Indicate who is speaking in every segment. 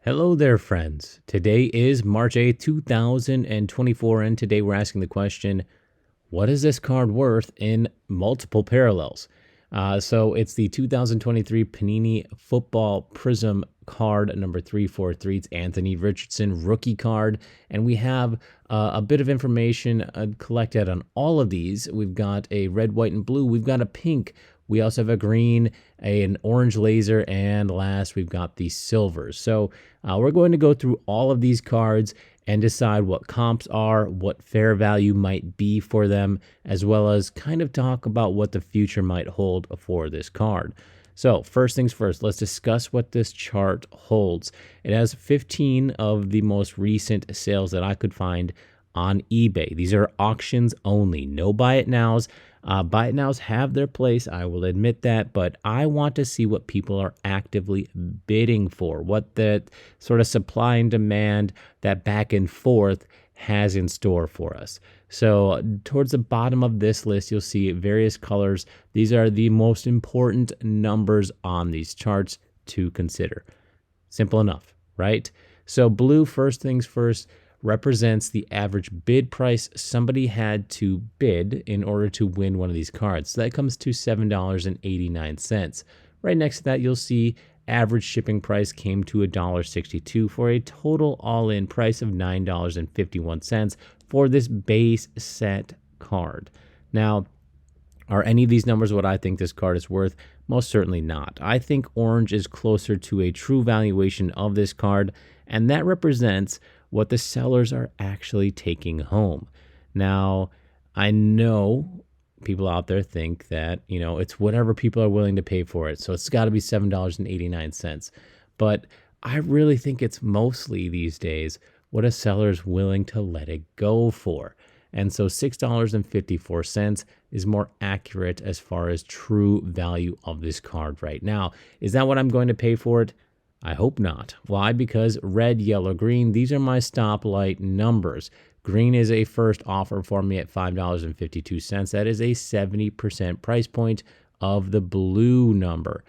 Speaker 1: Hello there, friends. Today is March 8th, 2024, and today we're asking the question, what is this card worth in multiple parallels? So it's the 2023 Panini Football Prizm card number 343. It's Anthony Richardson rookie card, and we have a bit of information collected on all of these. We've got a red, white, and blue. We've got a pink. We also have a green, an orange laser, and last we've got the silvers. So we're going to go through all of these cards and decide what comps are, what fair value might be for them, as well as kind of talk about what the future might hold for this card. So first things first, let's discuss what this chart holds. It has 15 of the most recent sales that I could find on eBay. These are auctions only, no buy it nows. Buy it nows have their place, I will admit that, but I want to see what people are actively bidding for, what the sort of supply and demand, that back and forth has in store for us. So towards the bottom of this list, you'll see various colors. These are the most important numbers on these charts to consider. Simple enough, right? So blue, first things first, represents the average bid price somebody had to bid in order to win one of these cards. So that comes to $7.89. Right next to that, you'll see average shipping price came to $1.62 for a total all-in price of $9.51 for this base set card. Now, are any of these numbers what I think this card is worth? Most certainly not. I think orange is closer to a true valuation of this card, and that represents what the sellers are actually taking home. Now, I know people out there think that, it's whatever people are willing to pay for it. So it's got to be $7.89. But I really think it's mostly these days what a seller's willing to let it go for. And so $6.54 is more accurate as far as true value of this card right now. Is that what I'm going to pay for it? I hope not. Why? Because red, yellow, green, these are my stoplight numbers. Green is a first offer for me at $5.52. That is a 70% price point of the blue number.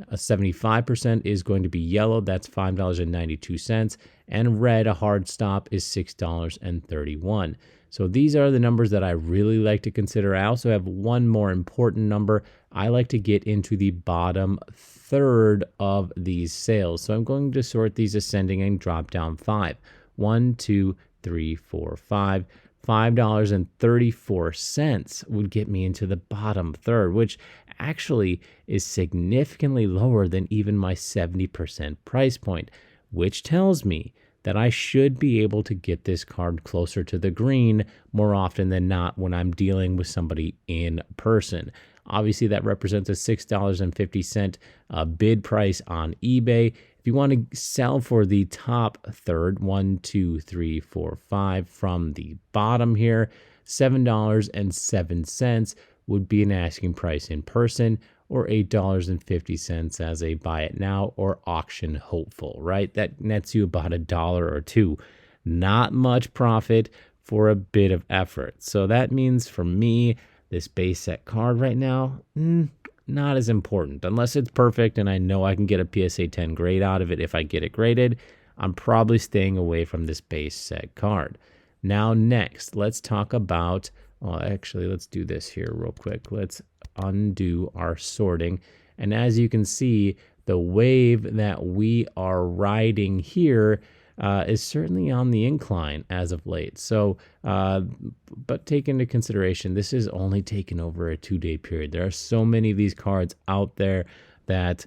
Speaker 1: A 75% is going to be yellow. That's $5.92. And red, a hard stop, is $6.31. So these are the numbers that I really like to consider. I also have one more important number. I like to get into the bottom third of these sales. So I'm going to sort these ascending and drop down 5. 1, 2, 3, 4, 5. $5.34 would get me into the bottom third, which actually is significantly lower than even my 70% price point, which tells me that I should be able to get this card closer to the green more often than not when I'm dealing with somebody in person. Obviously, that represents a $6.50 bid price on eBay. If you want to sell for the top third, 1, 2, 3, 4, 5 from the bottom here, $7.07 would be an asking price in person, or $8.50 as a buy it now or auction hopeful, right? That nets you about $1 or $2. Not much profit for a bit of effort. So that means for me, this base set card right now, not as important. Unless it's perfect and I know I can get a PSA 10 grade out of it if I get it graded, I'm probably staying away from this base set card. Now next, let's talk about, let's do this here real quick. Let's undo our sorting. And as you can see, the wave that we are riding here is certainly on the incline as of late. So, but take into consideration, this is only taken over a 2-day period. There are so many of these cards out there that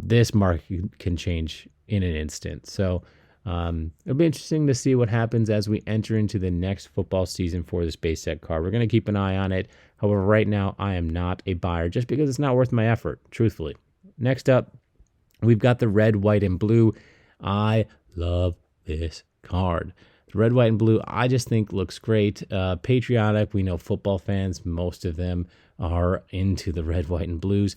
Speaker 1: this market can change in an instant. So it'll be interesting to see what happens as we enter into the next football season for this base set card. We're going to keep an eye on it. However, right now, I am not a buyer just because it's not worth my effort, truthfully. Next up, we've got the red, white, and blue. I love this card. The red, white, and blue, I just think looks great. Patriotic, we know football fans, most of them are into the red, white, and blues.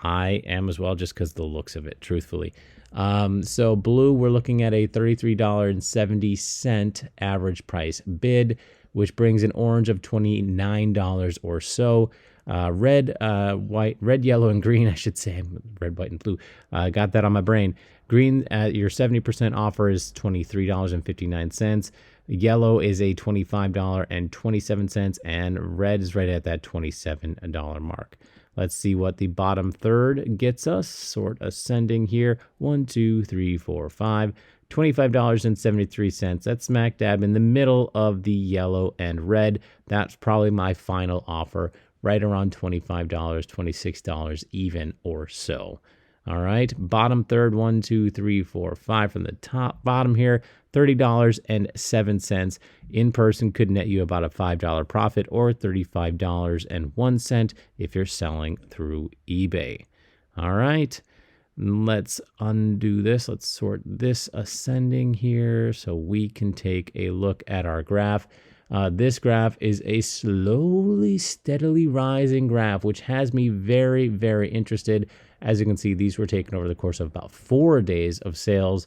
Speaker 1: I am as well, just because the looks of it, truthfully. So blue, we're looking at a $33.70 average price bid, which brings an orange of $29 or so. red, yellow, and green, I should say. Red, white, and blue. Got that on my brain. Green, your 70% offer is $23.59. Yellow is a $25.27, and red is right at that $27 mark. Let's see what the bottom third gets us. Sort ascending here. 1, 2, 3, 4, 5. $25.73. That's smack dab in the middle of the yellow and red. That's probably my final offer, right around $25, $26 even or so. All right, bottom third, 1, 2, 3, 4, 5 from the top bottom here, $30.07. In person could net you about a $5 profit or $35.01 if you're selling through eBay. All right, let's undo this. Let's sort this ascending here so we can take a look at our graph. This graph is a slowly, steadily rising graph, which has me very, very interested. As you can see, these were taken over the course of about 4 days of sales.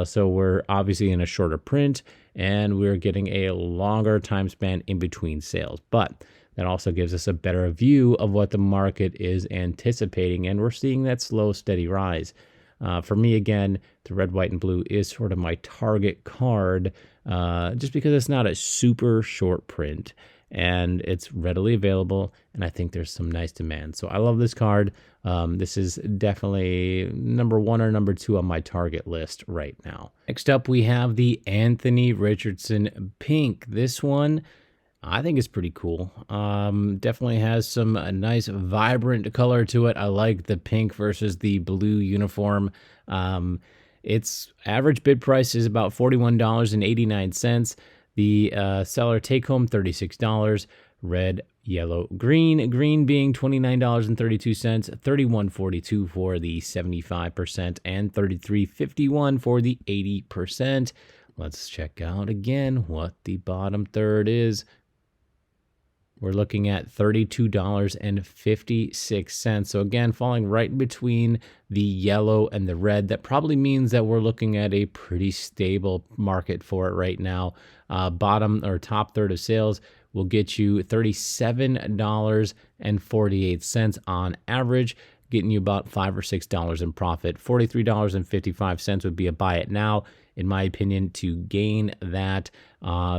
Speaker 1: So we're obviously in a shorter print, and we're getting a longer time span in between sales. But that also gives us a better view of what the market is anticipating, and we're seeing that slow, steady rise. For me, again, the red, white, and blue is sort of my target card, just because it's not a super short print, and it's readily available, and I think there's some nice demand. So I love this card. This is definitely number 1 or number 2 on my target list right now. Next up, we have the Anthony Richardson Pink. This one, I think is pretty cool. Definitely has some nice vibrant color to it. I like the pink versus the blue uniform. Its average bid price is about $41.89. The seller take home $36. Red, yellow, green. Green being $29.32, $31.42 for the 75%, and $33.51 for the 80%. Let's check out again what the bottom third is. We're looking at $32.56. So again, falling right between the yellow and the red. That probably means that we're looking at a pretty stable market for it right now. Bottom or top third of sales will get you $37.48 on average, getting you about $5 or $6 in profit. $43.55 would be a buy it now, in my opinion, to gain that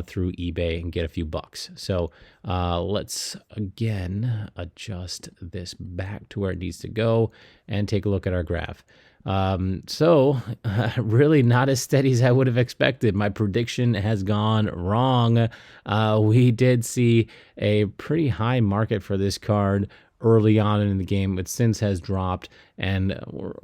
Speaker 1: through eBay and get a few bucks. So let's again adjust this back to where it needs to go and take a look at our graph. Really not as steady as I would have expected. My prediction has gone wrong. We did see a pretty high market for this card early on in the game. It since has dropped, and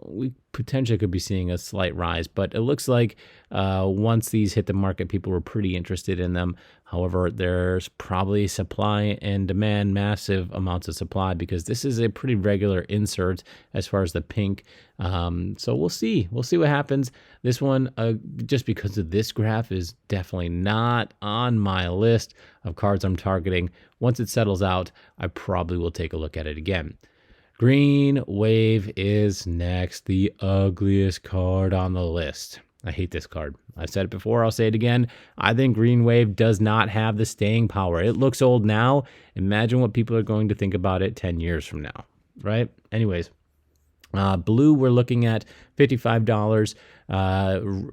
Speaker 1: we potentially could be seeing a slight rise, but it looks like once these hit the market, people were pretty interested in them. However, there's probably supply and demand, massive amounts of supply, because this is a pretty regular insert as far as the pink. So we'll see what happens. This one, just because of this graph, is definitely not on my list of cards I'm targeting. Once it settles out, I probably will take a look at it again. Green Wave is next, the ugliest card on the list. I hate this card. I've said it before, I'll say it again. I think Green Wave does not have the staying power. It looks old now. Imagine what people are going to think about it 10 years from now, right? Anyways, blue, we're looking at $55.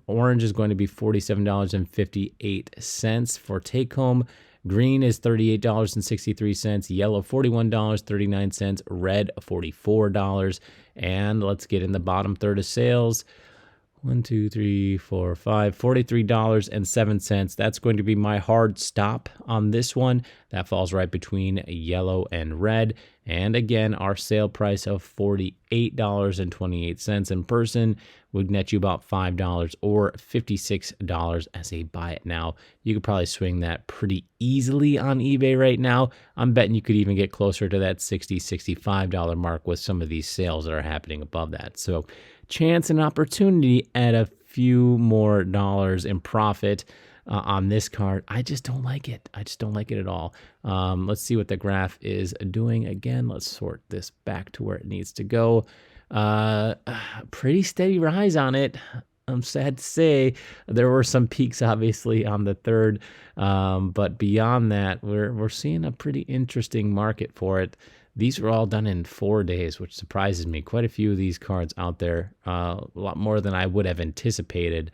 Speaker 1: Orange is going to be $47.58 for take home. Green is $38.63, yellow $41.39, red $44. And let's get in the bottom third of sales. 1, 2, 3, 4, 5, $43.07. That's going to be my hard stop on this one. That falls right between yellow and red. And again, our sale price of $48.28 in person would net you about $5 or $56 as a buy it now. You could probably swing that pretty easily on eBay right now. I'm betting you could even get closer to that $60, $65 mark with some of these sales that are happening above that. So chance and opportunity at a few more dollars in profit on this card. I just don't like it. I just don't like it at all. Let's see what the graph is doing. Again, let's sort this back to where it needs to go. Pretty steady rise on it. I'm sad to say there were some peaks, obviously, on the third, but beyond that, we're seeing a pretty interesting market for it. These were all done in 4 days, which surprises me. Quite a few of these cards out there, a lot more than I would have anticipated.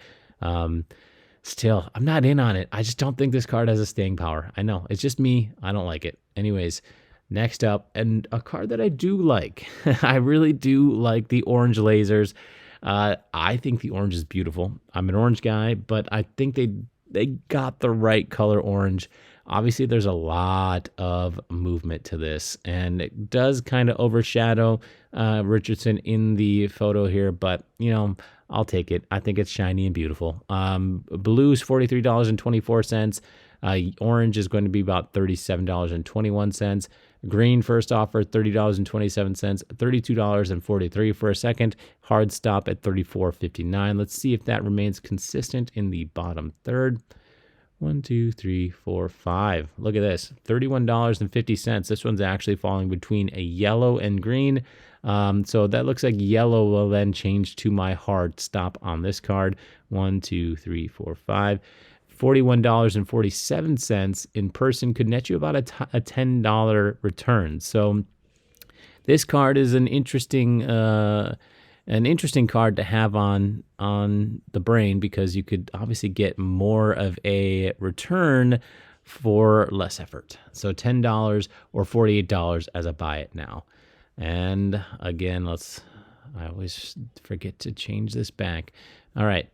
Speaker 1: Still, I'm not in on it. I just don't think this card has a staying power. I know, it's just me. I don't like it. Anyways, next up, and a card that I do like. I really do like the orange lasers. I think the orange is beautiful. I'm an orange guy, but I think they got the right color orange. Obviously, there's a lot of movement to this, and it does kind of overshadow Richardson in the photo here, but, you know, I'll take it. I think it's shiny and beautiful. Blue's $43.24. Orange is going to be about $37.21. Green first offer $30.27, $32.43 for a second. Hard stop at $34.59. Let's see if that remains consistent in the bottom third. 1, 2, 3, 4, 5. Look at this, $31.50. This one's actually falling between a yellow and green. So that looks like yellow will then change to my hard stop on this card. 1, 2, 3, 4, 5. $41.47 in person could net you about a $10 return. So this card is an interesting card to have on the brain, because you could obviously get more of a return for less effort. So $10 or $48 as a buy it now. And again, I always forget to change this back. All right.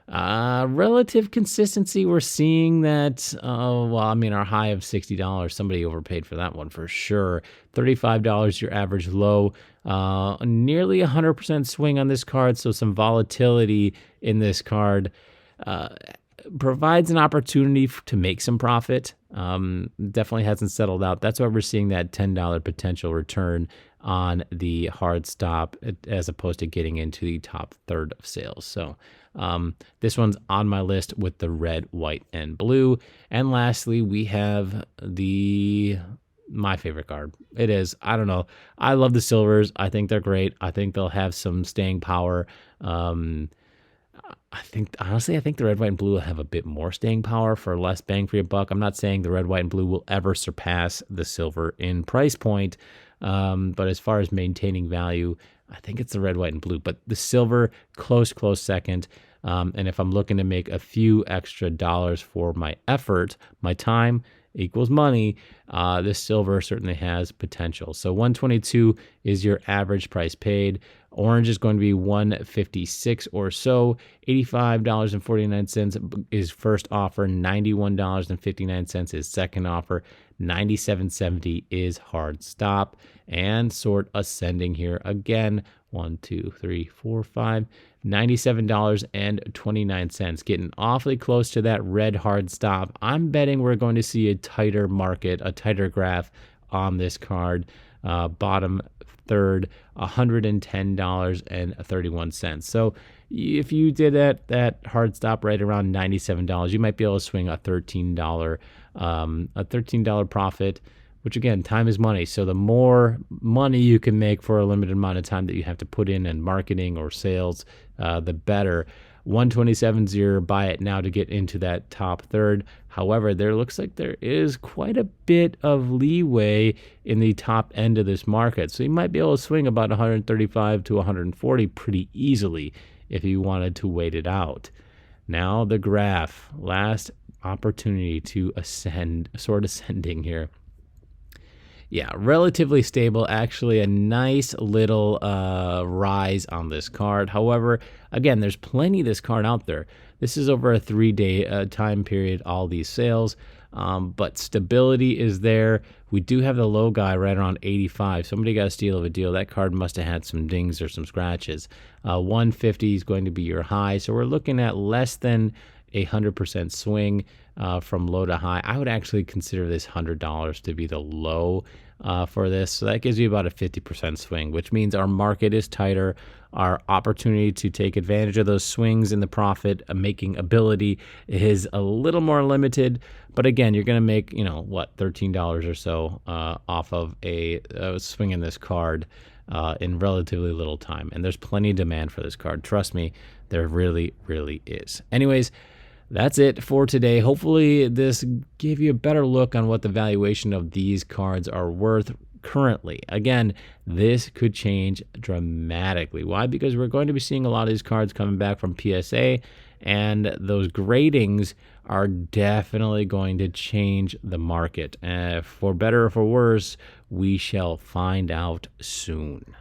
Speaker 1: Relative consistency, we're seeing that, our high of $60, somebody overpaid for that one for sure. $35, your average low, nearly 100% swing on this card. So some volatility in this card, provides an opportunity to make some profit. Definitely hasn't settled out. That's why we're seeing that $10 potential return on the hard stop, as opposed to getting into the top third of sales. So this one's on my list with the red, white, and blue. And lastly, we have my favorite card. It is, I don't know, I love the silvers. I think they're great. I think they'll have some staying power. I think the red, white, and blue will have a bit more staying power for less bang for your buck. I'm not saying the red, white, and blue will ever surpass the silver in price point. But as far as maintaining value, I think it's the red, white, and blue. But the silver, close second. And if I'm looking to make a few extra dollars for my effort, my time equals money, this silver certainly has potential. So 122 is your average price paid. Orange is going to be 156 or so. $85.49 is first offer. $91.59 is second offer. $97.70 is hard stop. And sort ascending here again. 1, 2, 3, 4, 5. $97.29, getting awfully close to that red hard stop. I'm betting we're going to see a tighter market, a tighter graph on this card. Bottom third, $110.31. So if you did that hard stop right around $97, you might be able to swing a $13 profit, which again, time is money. So the more money you can make for a limited amount of time that you have to put in marketing or sales, the better. 127's your buy it now to get into that top third. However, there looks like there is quite a bit of leeway in the top end of this market. So you might be able to swing about 135 to 140 pretty easily if you wanted to wait it out. Now the graph, last opportunity to ascend, sort of ascending here. Yeah, relatively stable. Actually, a nice little rise on this card. However, again, there's plenty of this card out there. This is over a 3-day time period, all these sales. But stability is there. We do have the low guy right around 85. Somebody got a steal of a deal. That card must have had some dings or some scratches. 150 is going to be your high. So we're looking at less than 100% swing from low to high. I would actually consider this $100 to be the low for this. So that gives you about a 50% swing, which means our market is tighter. Our opportunity to take advantage of those swings in the profit making ability is a little more limited. But again, you're going to make, $13 or so off of a swing in this card in relatively little time. And there's plenty of demand for this card. Trust me, there really, really is. Anyways, that's it for today. Hopefully this gave you a better look on what the valuation of these cards are worth. currently. Again, this could change dramatically. Why? Because we're going to be seeing a lot of these cards coming back from PSA, and those gradings are definitely going to change the market. For better or for worse, we shall find out soon.